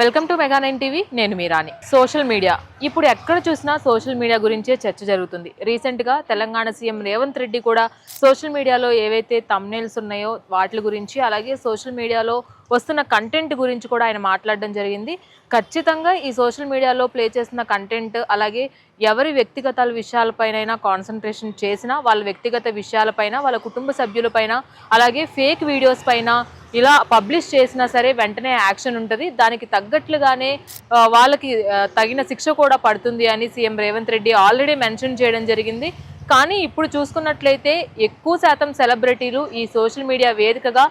Welcome to mega 9 TV. నేను మీ రాణి. Social media ఇప్పుడు ఎక్కడ చూసినా సోషల్ మీడియా గురించే చర్చ జరుగుతుంది. రీసెంట్గా తెలంగాణ సీఎం రేవంత్ రెడ్డి కూడా సోషల్ మీడియాలో ఏవైతే థంబ్నెయిల్స్ ఉన్నాయో వాటి గురించి, అలాగే సోషల్ మీడియాలో వస్తున్న కంటెంట్ గురించి కూడా ఆయన మాట్లాడడం జరిగింది. ఖచ్చితంగా ఈ సోషల్ మీడియాలో ప్లే చేస్తున్న కంటెంట్, అలాగే ఎవరి వ్యక్తిగత విషయాలపైనైనా కాన్సన్ట్రేషన్ చేసినా, వాళ్ళ వ్యక్తిగత విషయాలపైన, వాళ్ళ కుటుంబ సభ్యులపైన, అలాగే ఫేక్ వీడియోస్ పైన ఇలా పబ్లిష్ చేసినా సరే వెంటనే యాక్షన్ ఉంటుంది. దానికి తగ్గట్లుగానే వాళ్ళకి తగిన శిక్ష కూడా పడుతుంది అని CM Revanth Reddy already mention చేయడం జరిగింది. కానీ ఇప్పుడు చూసుకున్నట్లయితే ఎక్కువ శాతం సెలబ్రిటీలు ఈ సోషల్ మీడియా వేదికగా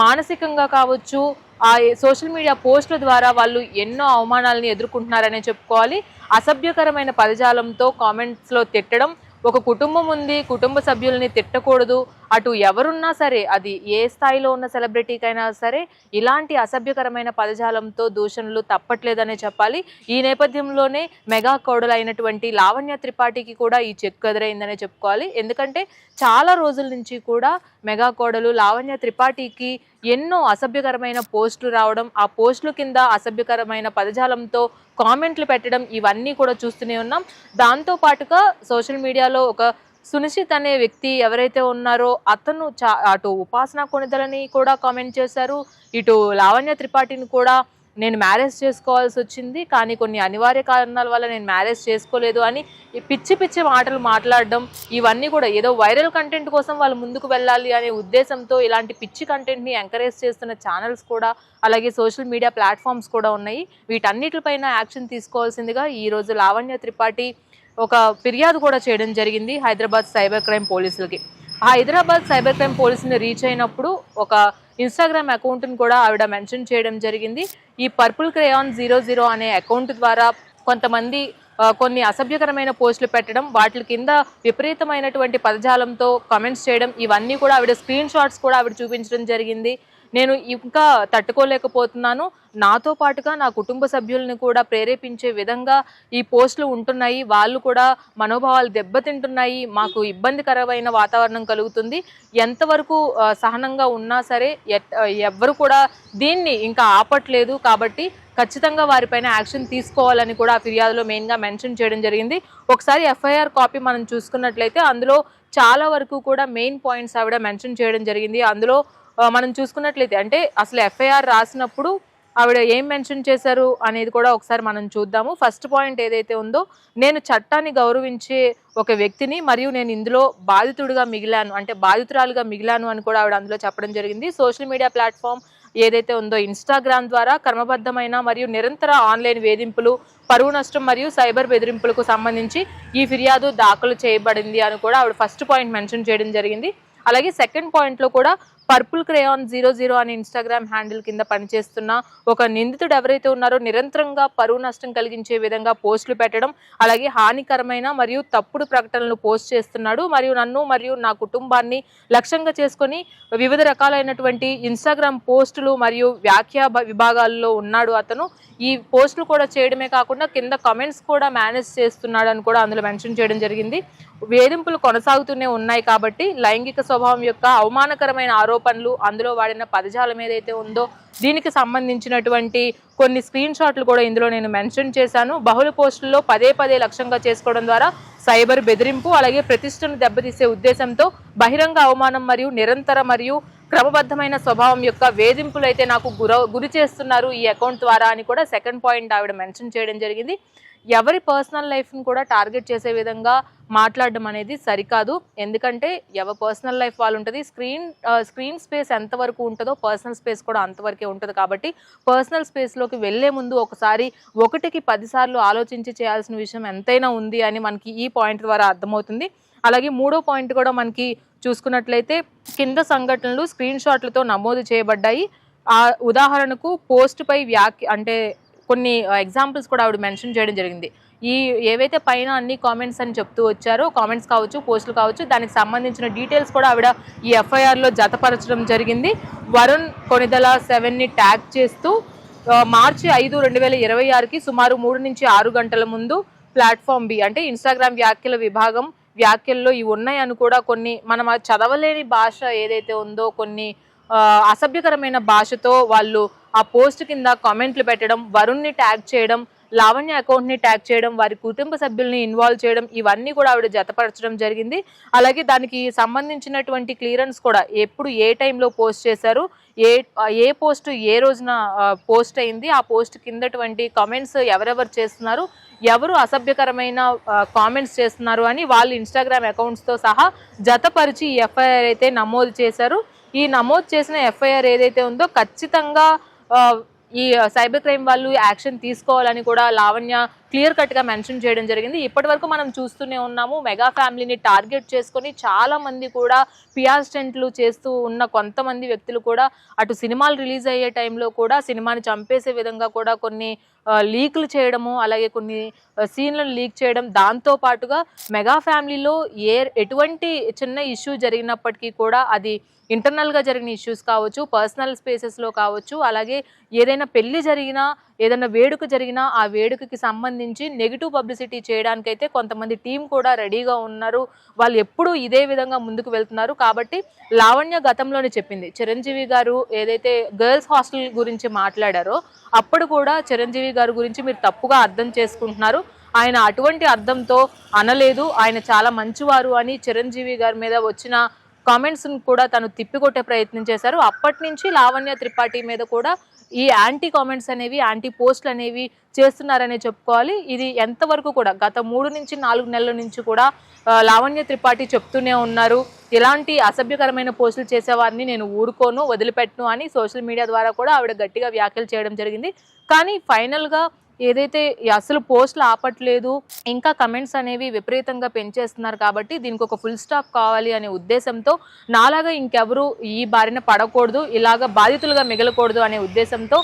మానసికంగా కావచ్చు, ఆ సోషల్ మీడియా పోస్టుల ద్వారా వాళ్ళు ఎన్నో అవమానాలని ఎదుర్కొంటున్నారనే చెప్పుకోవాలి. అసభ్యకరమైన పదజాలంతో కామెంట్స్లో తిట్టడం, ఒక కుటుంబం ఉంది, కుటుంబ సభ్యుల్ని తిట్టకూడదు, అటు ఎవరున్నా సరే, అది ఏ స్థాయిలో ఉన్న సెలబ్రిటీకైనా సరే ఇలాంటి అసభ్యకరమైన పదజాలంతో దూషణలు తప్పట్లేదనే చెప్పాలి. ఈ నేపథ్యంలోనే మెగా కోడలైనటువంటి లావణ్య త్రిపాఠికి కూడా ఈ చెక్కు ఎదురైందనే చెప్పుకోవాలి. ఎందుకంటే చాలా రోజుల నుంచి కూడా మెగా కోడలు లావణ్య త్రిపాఠికి ఎన్నో అసభ్యకరమైన పోస్టులు రావడం, ఆ పోస్టుల కింద అసభ్యకరమైన పదజాలంతో కామెంట్లు పెట్టడం, ఇవన్నీ కూడా చూస్తూనే ఉన్నాం. దాంతో పాటుగా సోషల్ మీడియాలో ఒక సునిశ్చిత్ అనే వ్యక్తి ఎవరైతే ఉన్నారో అతను అటు ఉపాసన కొనిదలని కూడా కామెంట్ చేశారు, ఇటు లావణ్య త్రిపాఠిని కూడా నేను మ్యారేజ్ చేసుకోవాల్సి వచ్చింది, కానీ కొన్ని అనివార్య కారణాల వల్ల నేను మ్యారేజ్ చేసుకోలేదు అని పిచ్చి పిచ్చి మాటలు మాట్లాడడం, ఇవన్నీ కూడా ఏదో వైరల్ కంటెంట్ కోసం వాళ్ళు ముందుకు వెళ్ళాలి అనే ఉద్దేశంతో ఇలాంటి పిచ్చి కంటెంట్ని ఎంకరేజ్ చేస్తున్న ఛానల్స్ కూడా, అలాగే సోషల్ మీడియా ప్లాట్ఫామ్స్ కూడా ఉన్నాయి. వీటన్నిటిపైన యాక్షన్ తీసుకోవాల్సిందిగా ఈరోజు లావణ్య త్రిపాఠి ఒక ఫిర్యాదు కూడా చేయడం జరిగింది హైదరాబాద్ సైబర్ క్రైమ్ పోలీసులకి. హైదరాబాద్ సైబర్ క్రైమ్ పోలీసుని రీచ్ అయినప్పుడు ఒక ఇన్స్టాగ్రామ్ అకౌంట్ని కూడా ఆవిడ మెన్షన్ చేయడం జరిగింది. ఈ పర్పుల్ క్రేయాన్ 00 అనే అకౌంట్ ద్వారా కొంతమంది కొన్ని అసభ్యకరమైన పోస్టులు పెట్టడం, వాటి కింద విపరీతమైనటువంటి పదజాలంతో కామెంట్స్ చేయడం, ఇవన్నీ కూడా ఆవిడ స్క్రీన్ షాట్స్ కూడా ఆవిడ చూపించడం జరిగింది. నేను ఇంకా తట్టుకోలేకపోతున్నాను, నాతో పాటుగా నా కుటుంబ సభ్యుల్ని కూడా ప్రేరేపించే విధంగా ఈ పోస్టులు ఉంటున్నాయి, వాళ్ళు కూడా మనోభావాలు దెబ్బతింటున్నాయి, మాకు ఇబ్బందికరమైన వాతావరణం కలుగుతుంది, ఎంతవరకు సహనంగా ఉన్నా సరే ఎవ్వరు కూడా దీన్ని ఇంకా ఆపట్లేదు, కాబట్టి ఖచ్చితంగా వారిపైన యాక్షన్ తీసుకోవాలని కూడా ఆ ఫిర్యాదులో మెయిన్గా మెన్షన్ చేయడం జరిగింది. ఒకసారి ఎఫ్ఐఆర్ కాపీ మనం చూసుకున్నట్లయితే అందులో చాలా వరకు కూడా మెయిన్ పాయింట్స్ ఆవిడ మెన్షన్ చేయడం జరిగింది. అందులో మనం చూసుకున్నట్లయితే అంటే అసలు ఎఫ్ఐఆర్ రాసినప్పుడు ఆవిడ ఏం మెన్షన్ చేశారు అనేది కూడా ఒకసారి మనం చూద్దాము. ఫస్ట్ పాయింట్ ఏదైతే ఉందో, నేను చట్టాన్ని గౌరవించే ఒక వ్యక్తిని మరియు నేను ఇందులో బాధితుడిగా మిగిలాను, అంటే బాధితురాలుగా మిగిలాను అని కూడా ఆవిడ అందులో చెప్పడం జరిగింది. సోషల్ మీడియా ప్లాట్ఫామ్ ఏదైతే ఉందో ఇన్స్టాగ్రామ్ ద్వారా క్రమబద్ధమైన మరియు నిరంతర ఆన్లైన్ వేధింపులు, పరువు నష్టం మరియు సైబర్ బెదిరింపులకు సంబంధించి ఈ ఫిర్యాదు దాఖలు చేయబడింది అని కూడా ఆవిడ ఫస్ట్ పాయింట్ మెన్షన్ చేయడం జరిగింది. అలాగే సెకండ్ పాయింట్లో కూడా పర్పుల్ క్రేయాన్ 00 అనే ఇన్స్టాగ్రామ్ హ్యాండిల్ కింద పనిచేస్తున్న ఒక నిందితుడు ఎవరైతే ఉన్నారో నిరంతరంగా పరువు నష్టం కలిగించే విధంగా పోస్టులు పెట్టడం, అలాగే హానికరమైన మరియు తప్పుడు ప్రకటనలు పోస్ట్ చేస్తున్నాడు, మరియు నన్ను మరియు నా కుటుంబాన్ని లక్ష్యంగా చేసుకొని వివిధ రకాలైనటువంటి ఇన్స్టాగ్రామ్ పోస్టులు మరియు వ్యాఖ్యా విభాగాల్లో ఉన్నాడు అతను. ఈ పోస్టులు కూడా చేయడమే కాకుండా కింద కమెంట్స్ కూడా మేనేజ్ చేస్తున్నాడు అని కూడా అందులో మెన్షన్ చేయడం జరిగింది. వేధింపులు కొనసాగుతూనే ఉన్నాయి కాబట్టి లైంగిక స్వభావం యొక్క అవమానకరమైన ఆరోపణలు, అందులో వాడిన పదజాలం ఏదైతే ఉందో దీనికి సంబంధించినటువంటి కొన్ని స్క్రీన్ షాట్లు కూడా ఇందులో నేను మెన్షన్ చేశాను. బహుళ పోస్టుల్లో పదే పదే లక్ష్యంగా చేసుకోవడం ద్వారా సైబర్ బెదిరింపు, అలాగే ప్రతిష్టను దెబ్బతీసే ఉద్దేశంతో బహిరంగ అవమానం మరియు నిరంతర మరియు క్రమబద్ధమైన స్వభావం యొక్క వేధింపులు అయితే నాకు గురి చేస్తున్నారు ఈ అకౌంట్ ద్వారా అని కూడా సెకండ్ పాయింట్ ఆవిడ మెన్షన్ చేయడం జరిగింది. ఎవరి పర్సనల్ లైఫ్ని కూడా టార్గెట్ చేసే విధంగా మాట్లాడడం అనేది సరికాదు. ఎందుకంటే ఎవరి పర్సనల్ లైఫ్ వాళ్ళు ఉంటుంది, స్క్రీన్ స్పేస్ ఎంతవరకు ఉంటుందో పర్సనల్ స్పేస్ కూడా అంతవరకే ఉంటుంది. కాబట్టి పర్సనల్ స్పేస్లోకి వెళ్లే ముందు ఒకసారి 1కి 10 సార్లు ఆలోచించి చేయాల్సిన విషయం ఎంతైనా ఉంది అని మనకి ఈ పాయింట్ ద్వారా అర్థమవుతుంది. అలాగే మూడో పాయింట్ కూడా మనకి చూసుకున్నట్లయితే కింద సంఘటనలు స్క్రీన్ షాట్లతో నమోదు చేయబడ్డాయి. ఆ ఉదాహరణకు పోస్ట్పై అంటే కొన్ని ఎగ్జాంపుల్స్ కూడా ఆవిడ మెన్షన్ చేయడం జరిగింది. ఈ ఏవైతే పైన అన్ని కామెంట్స్ అని చెప్తూ వచ్చారో, కామెంట్స్ కావచ్చు, పోస్టులు కావచ్చు, దానికి సంబంధించిన డీటెయిల్స్ కూడా ఆవిడ ఈ ఎఫ్ఐఆర్లో జతపరచడం జరిగింది. వరుణ్ కొనిదల 7ని ట్యాగ్ చేస్తూ మార్చి 5, 2026కి సుమారు 3 నుంచి 6 గంటల ముందు ప్లాట్ఫామ్ బి అంటే ఇన్స్టాగ్రామ్ వ్యాఖ్యల విభాగం వ్యాఖ్యల్లో ఇవి ఉన్నాయని కూడా కొన్ని మనం చదవలేని భాష ఏదైతే ఉందో కొన్ని అసభ్యకరమైన భాషతో వాళ్ళు ఆ పోస్ట్ కింద కామెంట్లు పెట్టడం, వరుణ్ని ట్యాగ్ చేయడం, లావణ్య అకౌంట్ని ట్యాగ్ చేయడం, వారి కుటుంబ సభ్యుల్ని ఇన్వాల్వ్ చేయడం, ఇవన్నీ కూడా ఆవిడ జతపరచడం జరిగింది. అలాగే దానికి సంబంధించినటువంటి క్లియరెన్స్ కూడా ఎప్పుడు ఏ టైంలో పోస్ట్ చేశారు, ఏ పోస్ట్ ఏ రోజున పోస్ట్ అయింది, ఆ పోస్ట్ కిందటువంటి కామెంట్స్ ఎవరెవరు చేస్తున్నారు, ఎవరు అసభ్యకరమైన కామెంట్స్ చేస్తున్నారు అని వాళ్ళు ఇన్స్టాగ్రామ్ అకౌంట్స్తో సహా జతపరిచి ఈ ఎఫ్ఐఆర్ అయితే నమోదు చేశారు. ఈ నమోదు చేసిన ఎఫ్ఐఆర్ ఏదైతే ఉందో ఖచ్చితంగా ఈ సైబర్ క్రైమ్ వాళ్ళు యాక్షన్ తీసుకోవాలని కూడా లావణ్య క్లియర్ కట్గా మెన్షన్ చేయడం జరిగింది. ఇప్పటి వరకు మనం చూస్తూనే ఉన్నాము, మెగా ఫ్యామిలీని టార్గెట్ చేసుకొని చాలా మంది కూడా పిఆర్ స్టంట్లు చేస్తూ ఉన్న కొంతమంది వ్యక్తులు కూడా అటు సినిమాలు రిలీజ్ అయ్యే టైంలో కూడా సినిమాని చంపేసే విధంగా కూడా కొన్ని లీకులు చేయడము, అలాగే కొన్ని సీన్లను లీక్ చేయడం, దాంతో పాటుగా మెగా ఫ్యామిలీలో ఎటువంటి చిన్న ఇష్యూ జరిగినప్పటికీ కూడా అది ఇంటర్నల్గా జరిగిన ఇష్యూస్ కావచ్చు, పర్సనల్ స్పేసెస్లో కావచ్చు, అలాగే ఏదైనా పెళ్లి జరిగినా, ఏదైనా వేడుక జరిగినా ఆ వేడుకకి సంబంధించి నెగిటివ్ పబ్లిసిటీ చేయడానికైతే కొంతమంది టీం కూడా రెడీగా ఉన్నారు. వాళ్ళు ఎప్పుడూ ఇదే విధంగా ముందుకు వెళ్తున్నారు. కాబట్టి లావణ్య గతంలోనే చెప్పింది, చిరంజీవి గారు ఏదైతే గర్ల్స్ హాస్టల్ గురించి మాట్లాడారో అప్పుడు కూడా చిరంజీవి గారి గురించి మీరు తప్పుగా అర్థం చేసుకుంటున్నారు, ఆయన అటువంటి అర్థంతో అనలేదు, ఆయన చాలా మంచివారు అని చిరంజీవి గారి మీద వచ్చిన కామెంట్స్ని కూడా తను తిప్పికొట్టే ప్రయత్నం చేశారు. అప్పటి నుంచి లావణ్య త్రిపాఠి మీద కూడా ఈ యాంటీ కామెంట్స్ అనేవి, యాంటీ పోస్టులు అనేవి చేస్తున్నారనే చెప్పుకోవాలి. ఇది ఎంతవరకు కూడా గత 3 నుంచి 4 నెలల నుంచి కూడా లావణ్య త్రిపాఠి చెప్తూనే ఉన్నారు, ఇలాంటి అసభ్యకరమైన పోస్టులు చేసేవారిని నేను ఊరుకోను, వదిలిపెట్టను అని సోషల్ మీడియా ద్వారా కూడా ఆవిడ గట్టిగా వ్యాఖ్యలు చేయడం జరిగింది. కానీ ఫైనల్గా ఏదైతే అసలు పోస్టులు ఆపట్లేదు, ఇంకా కమెంట్స్ అనేవి విపరీతంగా పెంచేస్తున్నారు కాబట్టి దీనికి ఒక ఫుల్ స్టాప్ కావాలి అనే ఉద్దేశంతో, నాలాగా ఇంకెవరు ఈ బారిన పడకూడదు, ఇలాగ బాధితులుగా మిగలకూడదు అనే ఉద్దేశంతో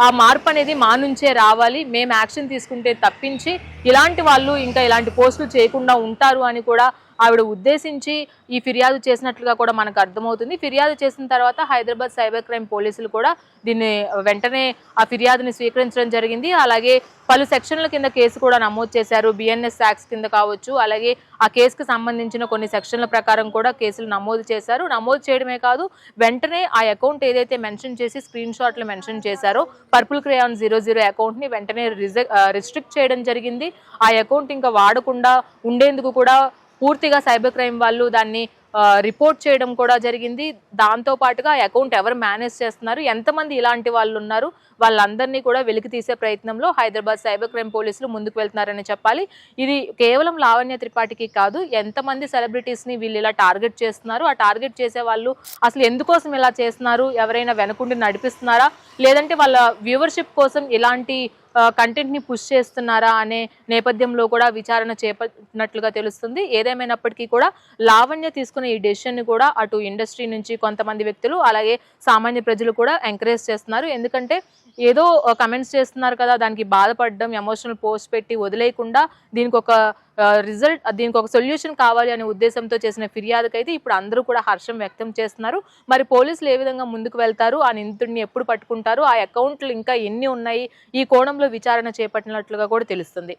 ఆ మార్పు అనేది మా నుంచే రావాలి, మేము యాక్షన్ తీసుకుంటే తప్పించి ఇలాంటి వాళ్ళు ఇంకా ఇలాంటి పోస్టులు చేయకుండా ఉంటారు అని కూడా ఆవిడ ఉద్దేశించి ఈ ఫిర్యాదు చేసినట్లుగా కూడా మనకు అర్థమవుతుంది. ఫిర్యాదు చేసిన తర్వాత హైదరాబాద్ సైబర్ క్రైమ్ పోలీసులు కూడా దీన్ని వెంటనే ఆ ఫిర్యాదుని స్వీకరించడం జరిగింది. అలాగే పలు సెక్షన్ల కింద కేసు కూడా నమోదు చేశారు. బిఎన్ఎస్ యాక్ట్స్ కింద కావచ్చు, అలాగే ఆ కేసుకు సంబంధించిన కొన్ని సెక్షన్ల ప్రకారం కూడా కేసులు నమోదు చేశారు. నమోదు చేయడమే కాదు, వెంటనే ఆ అకౌంట్ ఏదైతే మెన్షన్ చేసి స్క్రీన్ షాట్లు మెన్షన్ చేశారో పర్పుల్ క్రేయాన్ 00 అకౌంట్ని వెంటనే రిస్ట్రిక్ట్ చేయడం జరిగింది. ఆ అకౌంట్ ఇంకా వాడకుండా ఉండేందుకు కూడా పూర్తిగా సైబర్ క్రైమ్ వాళ్ళు దాన్ని రిపోర్ట్ చేయడం కూడా జరిగింది. దాంతో పాటుగా ఆ అకౌంట్ ఎవరు మేనేజ్ చేస్తున్నారు, ఎంతమంది ఇలాంటి వాళ్ళు ఉన్నారు, వాళ్ళందరినీ కూడా వెలికి తీసే ప్రయత్నంలో హైదరాబాద్ సైబర్ క్రైమ్ పోలీసులు ముందుకు వెళ్తున్నారని చెప్పాలి. ఇది కేవలం లావణ్య త్రిపాఠికి కాదు, ఎంతమంది సెలబ్రిటీస్ని వీళ్ళు ఇలా టార్గెట్ చేస్తున్నారు, ఆ టార్గెట్ చేసే వాళ్ళు అసలు ఎందుకోసం ఇలా చేస్తున్నారు, ఎవరైనా వెనకుండి నడిపిస్తున్నారా, లేదంటే వాళ్ళ వ్యూవర్షిప్ కోసం ఇలాంటి కంటెంట్ని పుష్ చేస్తున్నారా అనే నేపథ్యంలో కూడా విచారణ చేపట్టినట్లుగా తెలుస్తుంది. ఏదేమైనప్పటికీ కూడా లావణ్య తీసుకున్న ఈ డెసిషన్ని కూడా అటు ఇండస్ట్రీ నుంచి కొంతమంది వ్యక్తులు, అలాగే సామాన్య ప్రజలు కూడా ఎంకరేజ్ చేస్తున్నారు. ఎందుకంటే ఏదో కమెంట్స్ చేస్తున్నారు కదా, దానికి బాధపడడం, ఎమోషనల్ పోస్ట్ పెట్టి వదిలేయకుండా దీనికి ఒక దీనికి ఒక సొల్యూషన్ కావాలి అనే ఉద్దేశంతో చేసిన ఫిర్యాదుకైతే ఇప్పుడు అందరూ కూడా హర్షం వ్యక్తం చేస్తున్నారు. మరి పోలీసులు ఏ విధంగా ముందుకు వెళ్తారు, ఆ నిందితుడిని ఎప్పుడు పట్టుకుంటారు, ఆ అకౌంట్లు ఇంకా ఎన్ని ఉన్నాయి, ఈ కోణంలో విచారణ చేపట్టినట్లుగా కూడా తెలుస్తుంది.